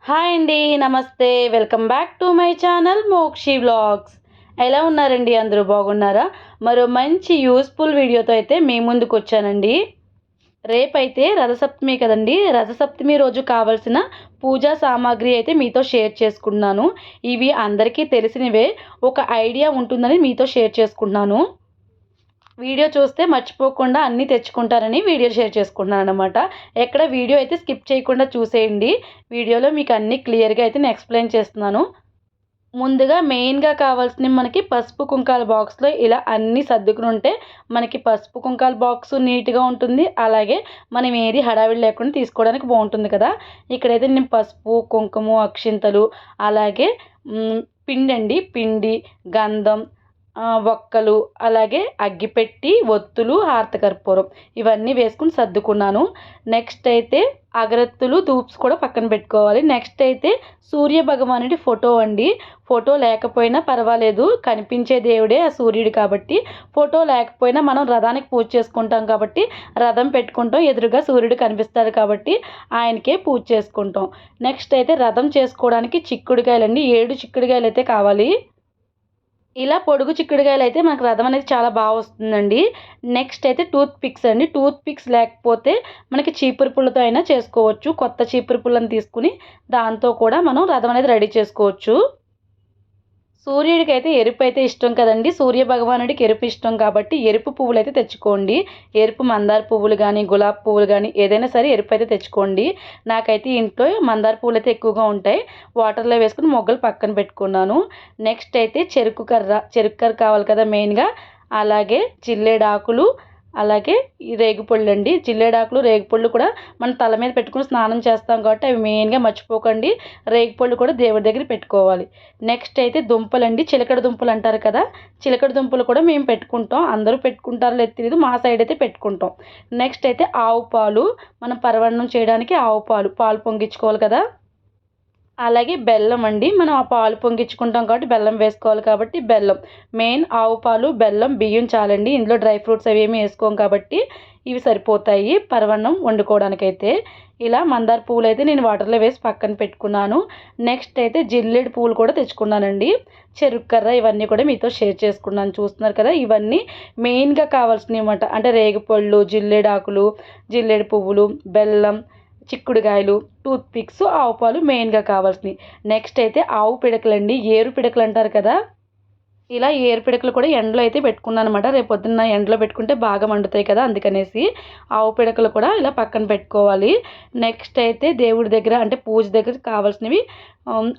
Hi అండి, నమస్తే. Welcome back to my channel Mokshi vlogs. ఎలా ఉన్నారండి? అందరూ బాగున్నారా? మరో మంచి యూస్ఫుల్ వీడియోతో అయితే మీ ముందుకు వచ్చానండి. రేపైతే రథసప్తమి కదండి. రథసప్తమి రోజు కావాల్సిన పూజా సామాగ్రి అయితే మీతో షేర్ చేసుకుంటున్నాను. ఇవి అందరికీ తెలిసినవే, ఒక ఐడియా ఉంటుందని మీతో షేర్ చేసుకుంటున్నాను. వీడియో చూస్తే మర్చిపోకుండా అన్నీ తెచ్చుకుంటారని వీడియో షేర్ చేసుకుంటున్నాను అనమాట. ఎక్కడ వీడియో అయితే స్కిప్ చేయకుండా చూసేయండి. వీడియోలో మీకు అన్నీ క్లియర్గా అయితే నేను ఎక్స్ప్లెయిన్ చేస్తున్నాను. ముందుగా మెయిన్గా కావాల్సినవి మనకి పసుపు కుంకాల బాక్స్లో ఇలా అన్నీ సర్దుకుని ఉంటే మనకి పసుపు కుంకాల బాక్స్ నీట్గా ఉంటుంది. అలాగే మనం ఏది హడావిడి లేకుండా తీసుకోవడానికి బాగుంటుంది కదా. ఇక్కడైతే నేను పసుపు, కుంకుమ, అక్షింతలు, అలాగే పిండి అండి, పిండి, గంధం, వక్కలు, అలాగే అగ్గిపెట్టి, ఒత్తులు, హారతకర్పూరం ఇవన్నీ వేసుకుని సర్దుకున్నాను. నెక్స్ట్ అయితే అగరత్తులు, ధూప్స్ కూడా పక్కన పెట్టుకోవాలి. నెక్స్ట్ అయితే సూర్య భగవానుడి ఫోటో అండి. ఫోటో లేకపోయినా పర్వాలేదు, కనిపించే దేవుడే ఆ సూర్యుడు కాబట్టి. ఫోటో లేకపోయినా మనం రథానికి పూజ చేసుకుంటాం కాబట్టి రథం పెట్టుకుంటాం, ఎదురుగా సూర్యుడు కనిపిస్తాడు కాబట్టి ఆయనకే పూజ చేసుకుంటాం. నెక్స్ట్ అయితే రథం చేసుకోవడానికి చిక్కుడుకాయలండి, 7 చిక్కుడుకాయలు అయితే కావాలి. ఇలా పొడుగు చిక్కుడుకాయలు అయితే మనకు రథం అనేది చాలా బాగా వస్తుందండి. నెక్స్ట్ అయితే టూత్ పిక్స్ అండి. టూత్ పిక్స్ లేకపోతే మనకి చీపురు పుల్లతో అయినా చేసుకోవచ్చు. కొత్త చీపురు పుల్లని తీసుకుని దాంతో కూడా మనం రథం అనేది రెడీ చేసుకోవచ్చు. సూర్యుడికి అయితే ఎరుపు అయితే ఇష్టం కదండి. సూర్య భగవానుడికి ఎరుపు ఇష్టం కాబట్టి ఎరుపు పువ్వులు అయితే తెచ్చుకోండి. ఎరుపు మందార పువ్వులు కానీ, గులాబీ పువ్వులు కానీ ఏదైనా సరే ఎరుపు అయితే తెచ్చుకోండి. నాకైతే ఇంట్లో మందార పువ్వులు అయితే ఎక్కువగా ఉంటాయి. వాటర్లో వేసుకుని మొగ్గలు పక్కన పెట్టుకున్నాను. నెక్స్ట్ అయితే చెరుకు కర్ర కావాలి కదా మెయిన్గా. అలాగే జిల్లేడాకులు, అలాగే ఈ రేగిపళ్ళు అండి. జిల్లేడాకులు, రేగిపళ్ళు కూడా మనం తల మీద పెట్టుకుని స్నానం చేస్తాం కాబట్టి అవి మెయిన్గా మర్చిపోకండి. రేగిపళ్ళు కూడా దేవుడి దగ్గర పెట్టుకోవాలి. నెక్స్ట్ అయితే దుంపలండి, చిలకడ దుంపలు అంటారు కదా. చిలకడ దుంపలు కూడా మేము పెట్టుకుంటాం. అందరూ పెట్టుకుంటారో లేదు తెలియదు, మా సైడ్ అయితే పెట్టుకుంటాం. నెక్స్ట్ అయితే ఆవు పాలు, మనం పరవన్నం చేయడానికి ఆవు పాలు పొంగించుకోవాలి కదా. అలాగే బెల్లం అండి, మనం ఆ పాలు పొంగించుకుంటాం కాబట్టి బెల్లం వేసుకోవాలి కాబట్టి బెల్లం మెయిన్. ఆవు పాలు, బెల్లం, బియ్యం చాలండి. ఇందులో డ్రై ఫ్రూట్స్ అవి ఏమీ వేసుకోం కాబట్టి ఇవి సరిపోతాయి పరవన్నం వండుకోవడానికైతే. ఇలా మందార పువ్వులు అయితే నేను వాటర్లో వేసి పక్కన పెట్టుకున్నాను. నెక్స్ట్ అయితే జిల్లేడు పువ్వులు కూడా తెచ్చుకున్నానండి. చెరుకు కర్ర ఇవన్నీ కూడా మీతో షేర్ చేసుకున్నాను. చూస్తున్నారు కదా, ఇవన్నీ మెయిన్గా కావాల్సినవి అన్నమాట. అంటే రేగిపళ్ళు, జిల్లేడాకులు, జిల్లేడు పువ్వులు, బెల్లం, చిక్కుడుకాయలు, టూత్ పిక్స్, ఆవు పాలు మెయిన్గా కావాల్సినవి. నెక్స్ట్ అయితే ఆవు పిడకలండి, ఏరు పిడకలు అంటారు కదా. ఇలా ఏరు పిడకలు కూడా ఎండలో అయితే పెట్టుకున్నాను అనమాట. రేపు పొద్దున్న ఎండలో పెట్టుకుంటే బాగా మండుతాయి కదా, అందుకనేసి ఆవు పిడకలు కూడా ఇలా పక్కన పెట్టుకోవాలి. నెక్స్ట్ అయితే దేవుడి దగ్గర అంటే పూజ దగ్గర కావాల్సినవి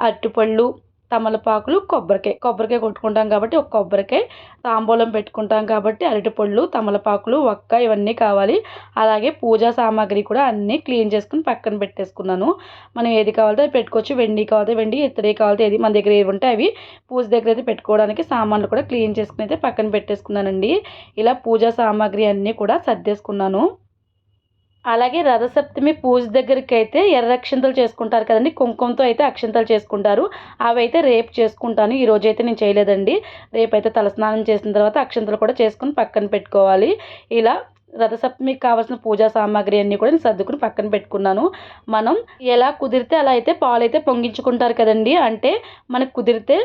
అరటిపళ్ళు, తమలపాకులు, కొబ్బరికాయ కొట్టుకుంటాం కాబట్టి ఒక కొబ్బరికాయ, తాంబూలం పెట్టుకుంటాం కాబట్టి అరటిపళ్ళు, తమలపాకులు, వక్క ఇవన్నీ కావాలి. అలాగే పూజా సామాగ్రి కూడా అన్నీ క్లీన్ చేసుకుని పక్కన పెట్టేసుకున్నాను. మనం ఏది కావాలో అది పెట్టుకోవచ్చు. వెండి కావాలితే వెండి, ఇత్తడి కావాలితే ఏది మన దగ్గర ఏవి ఉంటే అవి పూజ దగ్గర అయితే పెట్టుకోవడానికి సామాన్లు కూడా క్లీన్ చేసుకుని అయితే పక్కన పెట్టేసుకున్నానండి. ఇలా పూజా సామాగ్రి అన్నీ కూడా సర్దేసుకున్నాను. అలాగే రథసప్తమి పూజ దగ్గరికి అయితే ఎర్ర అక్షింతలు చేసుకుంటారు కదండి, కుంకుమతో అయితే అక్షింతలు చేసుకుంటారు. అవి అయితే రేపు చేసుకుంటాను, ఈరోజు అయితే నేను చేయలేదండి. రేపైతే తలస్నానం చేసిన తర్వాత అక్షింతలు కూడా చేసుకుని పక్కన పెట్టుకోవాలి. ఇలా రథసప్తమికి కావాల్సిన పూజా సామాగ్రి అన్నీ కూడా నేను సర్దుకుని పక్కన పెట్టుకున్నాను. మనం ఎలా కుదిరితే అలా అయితే పాలు అయితే పొంగించుకుంటారు కదండి. అంటే మనకు కుదిరితే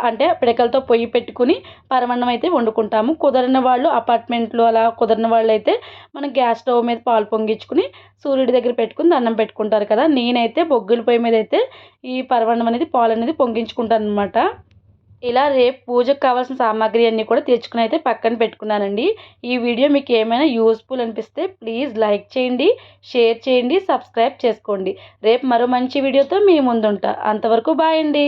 అంటే పిడకలతో పొయ్యి పెట్టుకుని పరమాన్నం అయితే వండుకుంటాము. కుదరని వాళ్ళు అపార్ట్మెంట్లో అలా కుదరని వాళ్ళు అయితే మనం గ్యాస్ స్టవ్ మీద పాలు పొంగించుకుని సూర్యుడి దగ్గర పెట్టుకుని దండం పెట్టుకుంటారు కదా. నేనైతే బొగ్గుల పొయ్యి మీద అయితే ఈ పరమాన్నం అనేది పాలు అనేది పొంగించుకుంటాను అనమాట. ఇలా రేపు పూజకు కావాల్సిన సామాగ్రి అన్నీ కూడా తెచ్చుకుని అయితే పక్కన పెట్టుకున్నానండి. ఈ వీడియో మీకు ఏమైనా యూస్ఫుల్ అనిపిస్తే ప్లీజ్ లైక్ చేయండి, షేర్ చేయండి, సబ్స్క్రైబ్ చేసుకోండి. రేపు మరో మంచి వీడియోతో మీ ముందుంటా. అంతవరకు బాయ్ అండి.